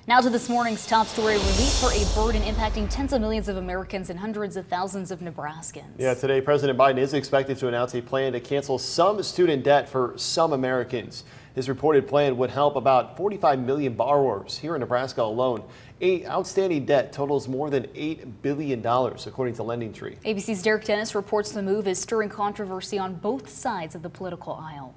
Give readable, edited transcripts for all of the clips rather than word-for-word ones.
Now to this morning's top story: relief for a burden impacting tens of millions of Americans and hundreds of thousands of Nebraskans. Yeah, today President Biden is expected to announce a plan to cancel some student debt for some Americans. His reported plan would help about 45 million borrowers here in Nebraska alone. Outstanding debt totals more than $8 billion, according to LendingTree. ABC's Derek Dennis reports the move is stirring controversy on both sides of the political aisle.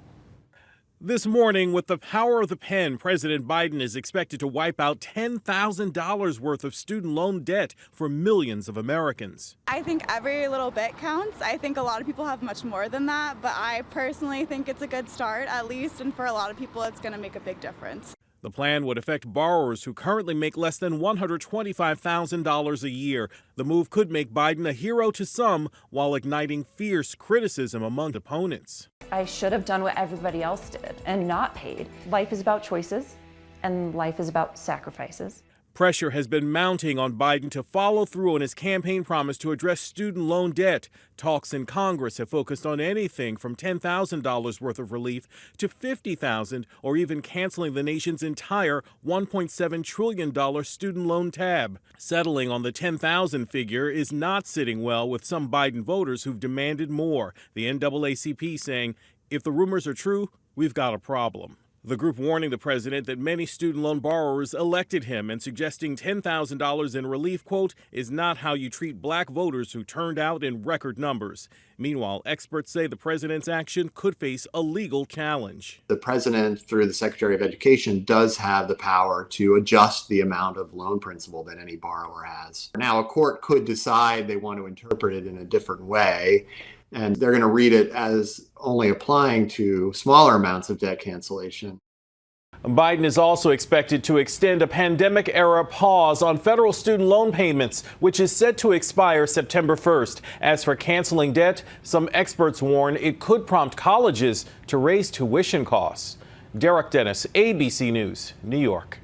This morning, with the power of the pen, President Biden is expected to wipe out $10,000 worth of student loan debt for millions of Americans. I think every little bit counts. I think a lot of people have much more than that, but I personally think it's a good start, at least, and for a lot of people, it's going to make a big difference. The plan would affect borrowers who currently make less than $125,000 a year. The move could make Biden a hero to some while igniting fierce criticism among opponents. I should have done what everybody else did and not paid. Life is about choices, and life is about sacrifices. Pressure has been mounting on Biden to follow through on his campaign promise to address student loan debt. Talks in Congress have focused on anything from $10,000 worth of relief to $50,000, or even canceling the nation's entire $1.7 trillion student loan tab. Settling on the $10,000 figure is not sitting well with some Biden voters who've demanded more. The NAACP saying, if the rumors are true, we've got a problem. The group warning the president that many student loan borrowers elected him and suggesting $10,000 in relief, quote, is not how you treat black voters who turned out in record numbers. Meanwhile, experts say the president's action could face a legal challenge. The president, through the Secretary of Education, does have the power to adjust the amount of loan principal that any borrower has. Now, a court could decide they want to interpret it in a different way, and they're going to read it as only applying to smaller amounts of debt cancellation. Biden is also expected to extend a pandemic-era pause on federal student loan payments, which is set to expire September 1st. As for canceling debt, some experts warn it could prompt colleges to raise tuition costs. Derek Dennis, ABC News, New York.